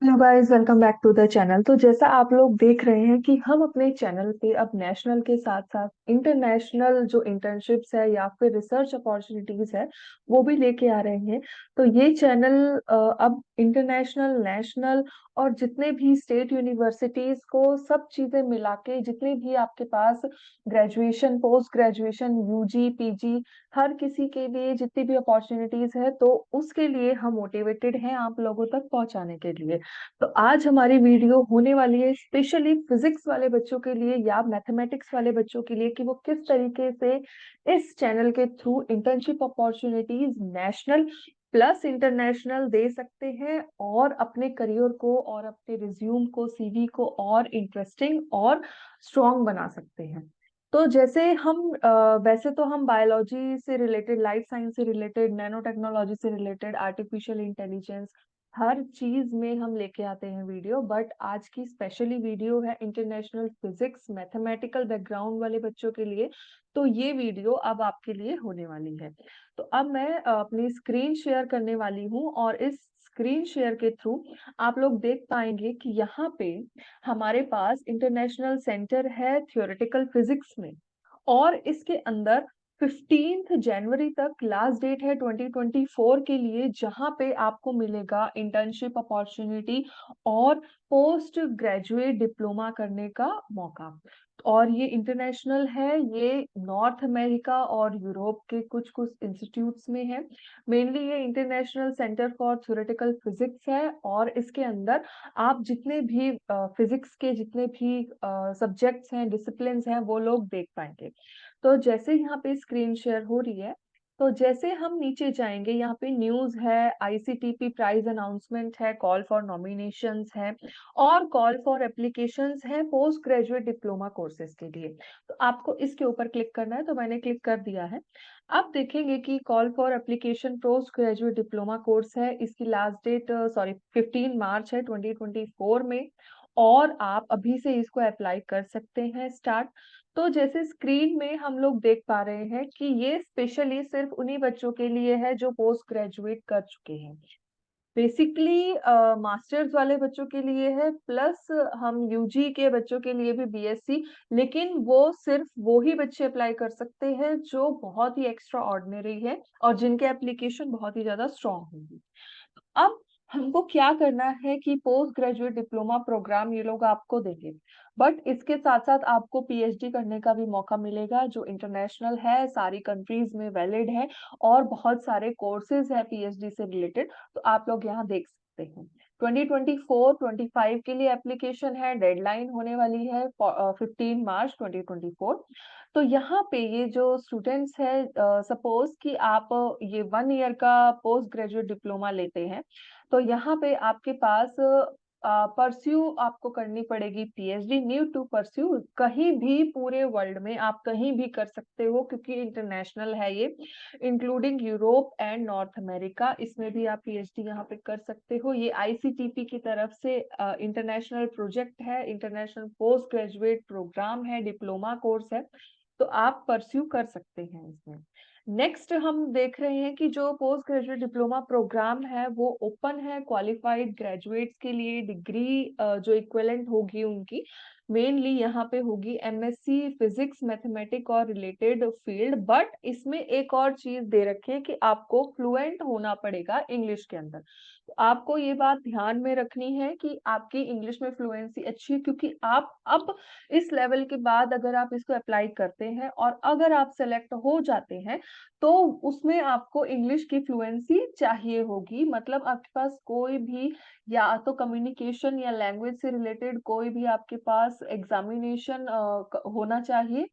Hello guys, welcome back to the channel. तो जैसा आप लोग देख रहे हैं कि हम अपने चैनल पे अब नेशनल के साथ साथ इंटरनेशनल जो इंटर्नशिप्स है या फिर रिसर्च अपॉर्चुनिटीज है वो भी लेके आ रहे हैं। तो ये चैनल अब इंटरनेशनल, नेशनल और जितने भी स्टेट यूनिवर्सिटीज को सब चीजें मिला के जितने भी आपके पास graduation, post graduation, UG, PG, हर किसी के लिए जितनी भी अपॉर्चुनिटीज है तो उसके लिए हम मोटिवेटेड हैं आप लोगों तक पहुंचाने के लिए। तो आज हमारी वीडियो होने वाली है स्पेशली फिजिक्स वाले बच्चों के लिए या मैथमेटिक्स वाले बच्चों के लिए कि वो किस तरीके से इस चैनल के through internship opportunities national plus international दे सकते हैं और अपने करियर को और अपने रिज्यूम को, सीवी को और इंटरेस्टिंग और स्ट्रॉन्ग बना सकते हैं। तो जैसे वैसे तो हम बायोलॉजी से रिलेटेड, लाइफ साइंस से रिलेटेड, नैनो टेक्नोलॉजी से रिलेटेड, आर्टिफिशियल इंटेलिजेंस, हर चीज में हम लेके आते हैं वीडियो। बट आज की स्पेशली वीडियो है इंटरनेशनल फिजिक्स मैथमेटिकल बैकग्राउंड वाले बच्चों के लिए। तो ये वीडियो अब आपके लिए होने वाली है। तो अब मैं अपनी स्क्रीन शेयर करने वाली हूँ और इस स्क्रीन शेयर के थ्रू आप लोग देख पाएंगे कि यहाँ पे हमारे पास इंटरनेशनल सेंटर है थियोरेटिकल फिजिक्स में। और इसके अंदर 15 जनवरी तक लास्ट डेट है 2024 के लिए, जहां पे आपको मिलेगा इंटर्नशिप अपॉर्चुनिटी और पोस्ट ग्रेजुएट डिप्लोमा करने का मौका। और ये इंटरनेशनल है, ये नॉर्थ अमेरिका और यूरोप के कुछ कुछ इंस्टीट्यूट्स में है। मेनली ये international centre for theoretical physics है और इसके अंदर आप जितने भी फिजिक्स के जितने भी सब्जेक्ट्स हैं, डिसिप्लिन्स हैं, वो लोग देख पाएंगे। तो जैसे यहाँ पे स्क्रीन शेयर हो रही है, तो जैसे हम नीचे जाएंगे यहाँ पे न्यूज है, आईसीटीपी प्राइज अनाउंसमेंट है, कॉल फॉर नॉमिनेशंस है और कॉल फॉर एप्लीकेशंस है पोस्ट ग्रेजुएट डिप्लोमा कोर्सेज के लिए। तो आपको इसके ऊपर क्लिक करना है, तो मैंने क्लिक कर दिया है। आप देखेंगे कि call for application post graduate diploma course है, इसकी लास्ट डेट 15 मार्च है 2024 में। और आप अभी से इसको अप्लाई कर सकते हैं स्टार्ट। तो जैसे स्क्रीन में हम लोग देख पा रहे हैं कि ये स्पेशली सिर्फ उन्हीं बच्चों के लिए है जो पोस्ट ग्रेजुएट कर चुके हैं। बेसिकली मास्टर्स वाले बच्चों के लिए है, प्लस हम यूजी के बच्चों के लिए भी बीएससी। लेकिन वो सिर्फ वो ही बच्चे अप्लाई कर सकते हैं जो बहुत ही एक्स्ट्रा ऑर्डिनरी है और जिनके एप्लीकेशन बहुत ही ज्यादा स्ट्रांग होंगी। अब हमको क्या करना है कि पोस्ट ग्रेजुएट डिप्लोमा प्रोग्राम ये लोग आपको देंगे, बट इसके साथ साथ आपको पीएचडी करने का भी मौका मिलेगा जो इंटरनेशनल है, सारी कंट्रीज में वैलिड है और बहुत सारे कोर्सेज है पीएचडी से रिलेटेड। तो आप लोग यहाँ देख सकते हैं 2024-25 के लिए एप्लीकेशन है, डेडलाइन होने वाली है 15 मार्च 2024। तो यहाँ पे ये जो स्टूडेंट्स है, सपोज कि आप ये 1 ईयर का पोस्ट ग्रेजुएट डिप्लोमा लेते हैं, तो यहाँ पे आपके पास परस्यू आपको करनी पड़ेगी पीएचडी, न्यू टू परस्यू, कहीं भी पूरे वर्ल्ड में आप कहीं भी कर सकते हो क्योंकि इंटरनेशनल है ये, including Europe and north America. इसमें भी आप पीएचडी यहाँ पे कर सकते हो। ये आईसीटीपी की तरफ से इंटरनेशनल प्रोजेक्ट है, इंटरनेशनल पोस्ट ग्रेजुएट प्रोग्राम है, डिप्लोमा कोर्स है। तो आप परस्यू कर सकते हैं इसमें। नेक्स्ट हम देख रहे हैं कि जो पोस्ट ग्रेजुएट डिप्लोमा प्रोग्राम है वो ओपन है क्वालिफाइड ग्रेजुएट्स के लिए। डिग्री जो इक्विवेलेंट होगी उनकी मेनली यहाँ पे होगी एमएससी फिजिक्स मैथमेटिक और रिलेटेड फील्ड। बट इसमें एक और चीज दे रखी है कि आपको फ्लुएंट होना पड़ेगा इंग्लिश के अंदर। तो आपको ये बात ध्यान में रखनी है कि आपकी इंग्लिश में फ्लुएंसी अच्छी है, क्योंकि आप अब इस लेवल के बाद अगर आप इसको अप्लाई करते हैं और अगर आप सेलेक्ट हो जाते हैं तो उसमें आपको इंग्लिश की फ्लुएंसी चाहिए होगी। मतलब आपके पास कोई भी या तो कम्युनिकेशन या लैंग्वेज से रिलेटेड कोई भी आपके पास एग्जामिनेशन होना चाहिए।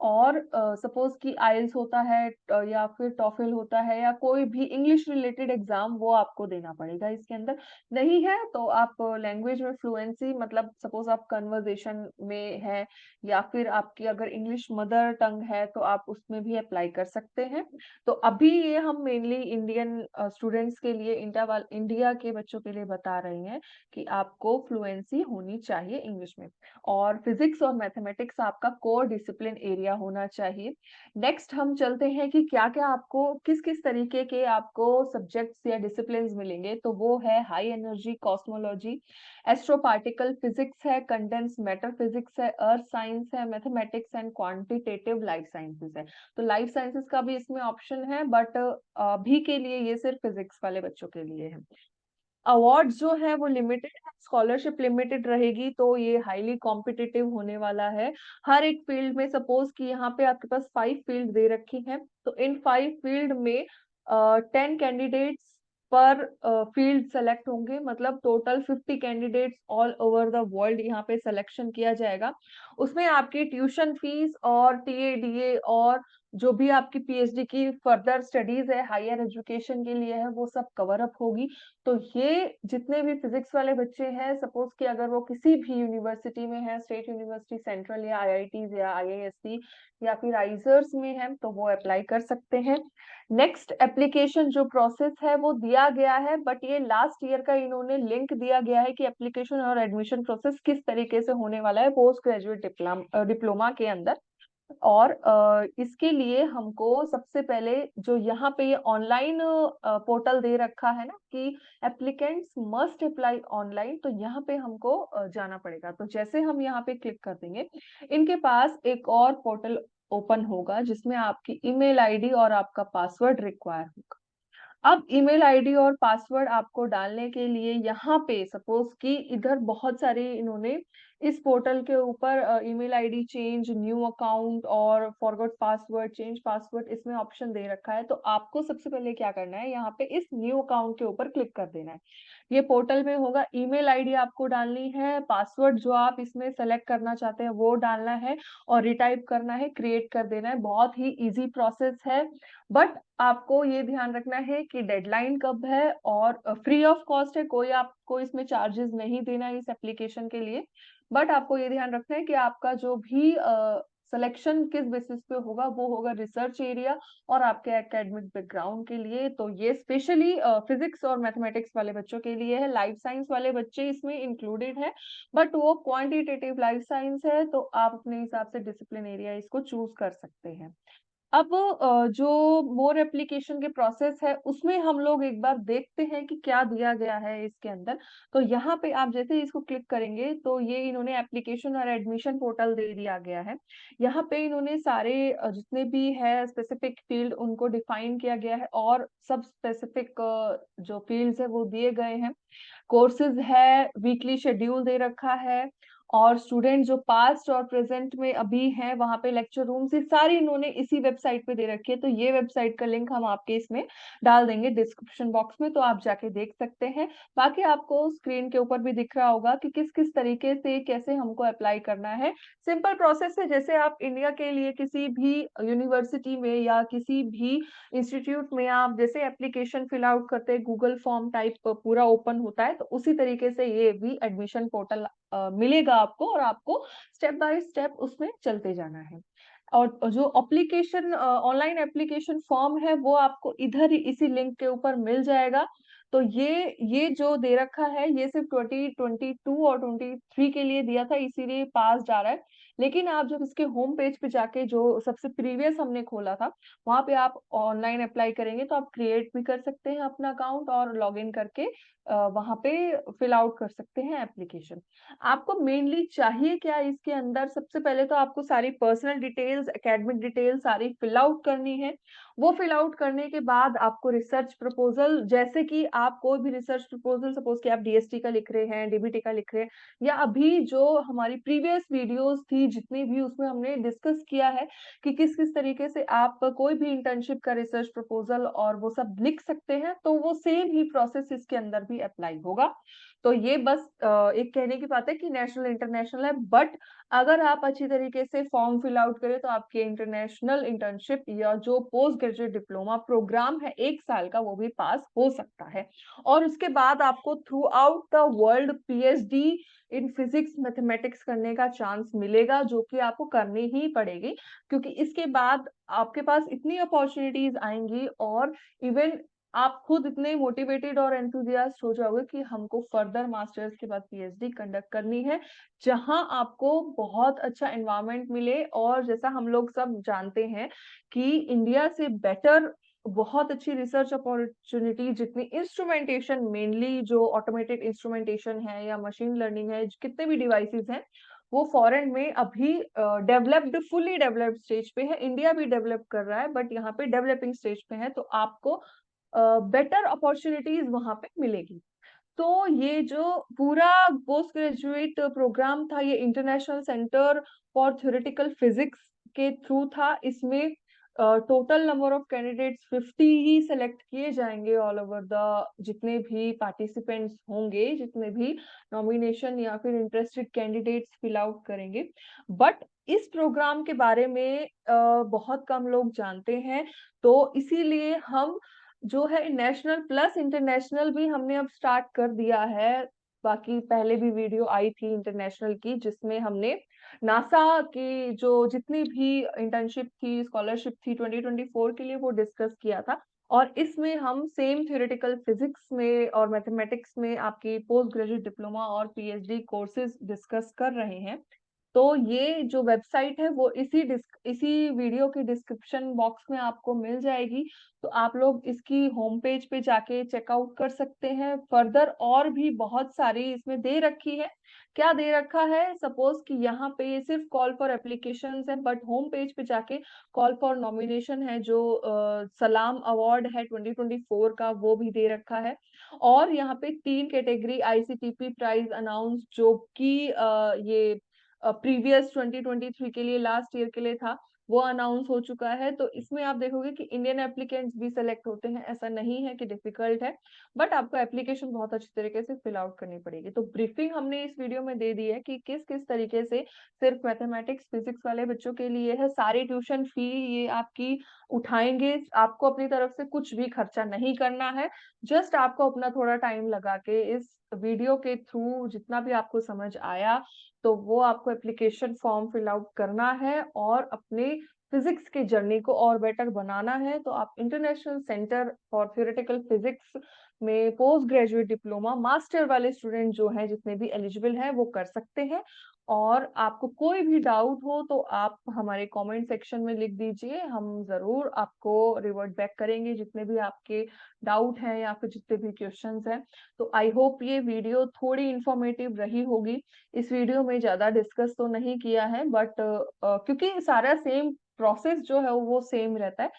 और सपोज कि आइल्स होता है या फिर टॉफिल होता है या कोई भी इंग्लिश रिलेटेड एग्जाम, वो आपको देना पड़ेगा इसके अंदर। नहीं है तो आप लैंग्वेज में फ्लुएंसी, मतलब सपोज आप कन्वर्सेशन में है या फिर आपकी अगर इंग्लिश मदर टंग है तो आप उसमें भी अप्लाई कर सकते हैं। तो अभी ये हम मेनली इंडियन स्टूडेंट्स के लिए, इंडिया के बच्चों के लिए बता रहे हैं कि आपको फ्लुएंसी होनी चाहिए इंग्लिश में। और फिजिक्स और मैथमेटिक्स आपका कोर डिसिप्लिन एरिया क्या होना चाहिए। नेक्स्ट हम चलते हैं कि क्या-क्या आपको किस-किस तरीके के आपको सब्जेक्ट्स या डिसिप्लिन्स मिलेंगे, तो वो है high energy cosmology, astro particle physics है, कंडेंस्ड मैटर फिजिक्स है, अर्थ साइंस है, mathematics and quantitative life sciences है। तो लाइफ साइंसेस का भी इसमें ऑप्शन है, बट अभी के लिए ये सिर्फ फिजिक्स वाले बच्चों के लिए है। अवार्ड्स जो है वो लिमिटेड है, स्कॉलरशिप लिमिटेड रहेगी, तो ये हाईली कॉम्पिटिटिव होने वाला है। हर एक फील्ड में सपोज कि यहाँ पे आपके पास 5 फील्ड दे रखी हैं, तो इन 5 फील्ड में 10 कैंडिडेट्स पर फील्ड सेलेक्ट होंगे, मतलब total 50 candidates all over the world यहाँ पे सिलेक्शन किया जाएगा। उसमें आपकी ट्यूशन फीस और टीए, और जो भी आपकी पीएचडी की फर्दर स्टडीज है, हायर एजुकेशन के लिए है, वो सब कवर अप होगी। तो ये जितने भी फिजिक्स वाले बच्चे हैं, सपोज कि अगर वो किसी भी यूनिवर्सिटी में है, स्टेट यूनिवर्सिटी, सेंट्रल या आईआईटीज या आईआईएससी या फिर आइजर्स में है, तो वो अप्लाई कर सकते हैं। नेक्स्ट एप्लीकेशन जो प्रोसेस है वो दिया गया है, बट ये लास्ट ईयर का इन्होंने लिंक दिया गया है कि एप्लीकेशन और एडमिशन प्रोसेस किस तरीके से होने वाला है पोस्ट ग्रेजुएट डिप्लोमा के अंदर। और इसके लिए हमको सबसे पहले जो यहाँ पे ये ऑनलाइन पोर्टल दे रखा है ना कि एप्लीकेंट्स मस्ट अप्लाई ऑनलाइन, तो यहाँ पे हमको जाना पड़ेगा। तो जैसे हम यहाँ पे क्लिक कर देंगे, इनके पास एक और पोर्टल ओपन होगा जिसमें आपकी ईमेल आईडी और आपका पासवर्ड रिक्वायर होगा। अब ईमेल आईडी और पासवर्ड आपको डालने के लिए यहाँ पे सपोज कि इधर बहुत सारे इन्होंने इस पोर्टल के ऊपर email ID change, new account और फॉरगॉट पासवर्ड, चेंज पासवर्ड इसमें ऑप्शन दे रखा है। तो आपको सबसे पहले क्या करना है, यहाँ पे इस न्यू अकाउंट के ऊपर क्लिक कर देना है। ये पोर्टल में होगा, ईमेल आईडी आपको डालनी है, पासवर्ड जो आप इसमें सेलेक्ट करना चाहते हैं वो डालना है और रिटाइप करना है, क्रिएट कर देना है। बहुत ही इजी प्रोसेस है, बट आपको ये ध्यान रखना है कि डेडलाइन कब है, और फ्री ऑफ कॉस्ट है, कोई आपको इसमें चार्जेस नहीं देना है इस एप्लीकेशन के लिए। बट आपको ये ध्यान रखना है कि आपका जो भी सिलेक्शन किस बेसिस पे होगा, वो होगा रिसर्च एरिया और आपके एकेडमिक बैकग्राउंड के लिए। तो ये स्पेशली फिजिक्स और मैथमेटिक्स वाले बच्चों के लिए है, लाइफ साइंस वाले बच्चे इसमें इंक्लूडेड है, बट वो क्वांटिटेटिव लाइफ साइंस है, तो आप अपने हिसाब से डिसिप्लिन एरिया इसको चूज कर सकते हैं। अब जो मोर एप्लीकेशन के प्रोसेस है उसमें हम लोग एक बार देखते हैं कि क्या दिया गया है इसके अंदर। तो यहाँ पे आप जैसे ही इसको क्लिक करेंगे, तो ये इन्होंने एप्लीकेशन और एडमिशन पोर्टल दे दिया गया है। यहाँ पे इन्होंने सारे जितने भी है स्पेसिफिक फील्ड उनको डिफाइन किया गया है, और सब स्पेसिफिक जो फील्ड्स है वो दिए गए हैं। कोर्सेज है, वीकली शेड्यूल दे रखा है, और स्टूडेंट जो पास्ट और प्रेजेंट में अभी हैं वहां पे लेक्चर रूम्स, ये सारी इन्होंने इसी वेबसाइट पे दे रखी है। तो ये वेबसाइट का लिंक हम आपके इसमें डाल देंगे डिस्क्रिप्शन बॉक्स में, तो आप जाके देख सकते हैं। बाकी आपको स्क्रीन के ऊपर भी दिख रहा होगा कि किस किस तरीके से कैसे हमको अप्लाई करना है। सिंपल प्रोसेस है, जैसे आप इंडिया के लिए किसी भी यूनिवर्सिटी में या किसी भी इंस्टीट्यूट में आप जैसे एप्लीकेशन फिल आउट करते हैं, गूगल फॉर्म टाइप पूरा ओपन होता है, तो उसी तरीके से ये भी एडमिशन पोर्टल मिलेगा आपको, और आपको स्टेप बाय स्टेप उसमें चलते जाना है। और जो एप्लीकेशन ऑनलाइन एप्लीकेशन फॉर्म है वो आपको इधर ही इसी लिंक के ऊपर मिल जाएगा। तो ये जो दे रखा है ये सिर्फ 2022 और 23 के लिए दिया था, इसीलिए पास जा रहा है। लेकिन आप जब इसके होम पेज पे जाके जो सबसे प्रीवियस हमने खोला था, वहां पे आप ऑनलाइन अप्लाई करेंगे तो आप क्रिएट भी कर सकते हैं अपना अकाउंट और लॉग इन करके वहां पे फिल आउट कर सकते हैं एप्लीकेशन। आपको मेनली चाहिए क्या इसके अंदर, सबसे पहले तो आपको सारी पर्सनल डिटेल्स, एकेडमिक डिटेल्स सारी फिल आउट करनी है। वो फिल आउट करने के बाद आपको रिसर्च प्रपोजल, जैसे कि आप कोई भी रिसर्च प्रपोजल, सपोज कि आप डीएसटी का लिख रहे हैं, डीबीटी का लिख रहे हैं, या अभी जो हमारी प्रीवियस वीडियोस थी जितनी भी, उसमें हमने डिस्कस किया है कि किस किस तरीके से आप कोई भी इंटर्नशिप का रिसर्च प्रपोजल और वो सब लिख सकते हैं, तो वो सेम ही प्रोसेस इसके अंदर भी अप्लाई होगा। तो ये बस एक कहने की बात है कि नेशनल इंटरनेशनल है, बट अगर आप अच्छी तरीके से फॉर्म फिल आउट करें तो आपके इंटरनेशनल इंटर्नशिप या जो पोस्ट ग्रेजुएट डिप्लोमा प्रोग्राम है 1 साल का, वो भी पास हो सकता है। और उसके बाद आपको through out the world PhD in physics mathematics करने का चांस मिलेगा, जो कि आपको करनी ही पड़ेगी, क्योंकि इसके बाद आपके पास इतनी अपॉर्चुनिटीज आएंगी। और इवन आप खुद इतने मोटिवेटेड और एंथुसियास्ट हो जाओगे कि हमको फर्दर मास्टर्स के बाद पीएचडी कंडक्ट करनी है, जहां आपको बहुत अच्छा एनवायरनमेंट मिले। और जैसा हम लोग सब जानते हैं कि इंडिया से बेटर बहुत अच्छी रिसर्च अपॉर्चुनिटी, जितनी इंस्ट्रूमेंटेशन, मेनली जो ऑटोमेटेड इंस्ट्रूमेंटेशन है या मशीन लर्निंग है, कितने भी डिवाइसेस हैं, वो फॉरेन में अभी डेवलप्ड, फुली डेवलप्ड स्टेज पे है। इंडिया भी डेवलप कर रहा है, बट यहाँ पे डेवलपिंग स्टेज पे है, तो आपको बेटर अपॉर्चुनिटीज वहां पे मिलेगी। तो ये जो पूरा पोस्ट ग्रेजुएट प्रोग्राम था, ये international centre for theoretical physics के थ्रू था। इसमें total number of candidates 50 he select किए जाएंगे ऑल ओवर द, जितने भी पार्टिसिपेंट्स होंगे, जितने भी नॉमिनेशन या फिर इंटरेस्टेड कैंडिडेट्स फिल आउट करेंगे। बट इस प्रोग्राम के बारे में बहुत कम लोग जानते हैं, तो इसीलिए हम जो है नेशनल प्लस इंटरनेशनल भी हमने अब स्टार्ट कर दिया है। बाकी पहले भी वीडियो आई थी इंटरनेशनल की, जिसमें हमने नासा की जो जितनी भी इंटर्नशिप थी, स्कॉलरशिप थी 2024 के लिए, वो डिस्कस किया था। और इसमें हम सेम थ्योरेटिकल फिजिक्स में और मैथमेटिक्स में आपकी पोस्ट ग्रेजुएट डिप्लोमा और पीएचडी कोर्सेज डिस्कस कर रहे हैं। तो ये जो वेबसाइट है वो इसी वीडियो के डिस्क्रिप्शन बॉक्स में आपको मिल जाएगी। तो आप लोग इसकी होम पेज पे जाके चेकआउट कर सकते हैं। फर्दर और भी बहुत सारी इसमें दे रखी है। क्या दे रखा है, सपोज कि यहाँ पे ये सिर्फ कॉल फॉर एप्लीकेशन है, बट होम पेज पे जाके कॉल फॉर नॉमिनेशन है, जो सलाम अवार्ड है 2024 का, वो भी दे रखा है। और यहाँ पे 3 कैटेगरी आईसीटीपी प्राइज अनाउंस, जो कि ये प्रीवियस 2023 के लिए, लास्ट ईयर के लिए था, वो अनाउंस हो चुका है। तो इसमें आप देखोगे कि इंडियन एप्लीकेंट्स भी सिलेक्ट होते हैं, ऐसा नहीं है कि डिफिकल्ट है, बट आपको एप्लीकेशन बहुत अच्छी तरीके से फिल आउट करनी पड़ेगी। तो ब्रीफिंग हमने इस वीडियो में दे दी है कि किस किस तरीके से सिर्फ मैथमेटिक्स फिजिक्स वाले बच्चों के लिए है। सारी ट्यूशन फी ये आपकी उठाएंगे, आपको अपनी तरफ से कुछ भी खर्चा नहीं करना है। जस्ट आपको अपना थोड़ा टाइम लगा के इस वीडियो के थ्रू जितना भी आपको समझ आया, तो वो आपको एप्लीकेशन फॉर्म फिल आउट करना है और अपने फिजिक्स की जर्नी को और बेटर बनाना है। तो आप international centre for theoretical physics में पोस्ट ग्रेजुएट डिप्लोमा मास्टर वाले स्टूडेंट जो हैं, जितने भी एलिजिबल हैं, वो कर सकते हैं। और आपको कोई भी डाउट हो तो आप हमारे कमेंट सेक्शन में लिख दीजिए, हम जरूर आपको रिवर्ट बैक करेंगे जितने भी आपके डाउट हैं या फिर जितने भी क्वेश्चंस हैं। तो आई होप ये वीडियो थोड़ी इंफॉर्मेटिव रही होगी। इस वीडियो में ज्यादा डिस्कस तो नहीं किया है, बट क्योंकि सारा सेम प्रोसेस जो है वो सेम रहता है,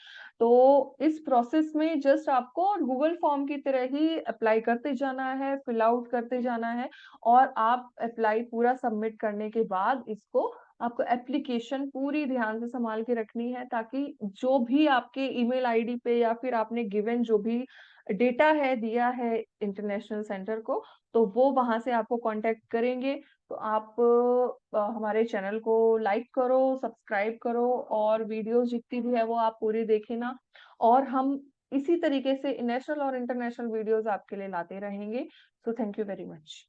तो इस प्रोसेस में जस्ट आपको गूगल फॉर्म की तरह ही अप्लाई करते जाना है, फिल आउट करते जाना है। और आप अप्लाई पूरा सबमिट करने के बाद इसको, आपको एप्लीकेशन पूरी ध्यान से संभाल के रखनी है, ताकि जो भी आपके ईमेल आईडी पे या फिर आपने गिवन जो भी डेटा है दिया है इंटरनेशनल सेंटर को, तो वो वहां से आपको कांटेक्ट करेंगे। तो आप हमारे चैनल को लाइक करो, सब्सक्राइब करो, और वीडियोस जितनी भी है वो आप पूरी देखें ना। और हम इसी तरीके से नेशनल और इंटरनेशनल वीडियोस आपके लिए लाते रहेंगे। So thank you very much.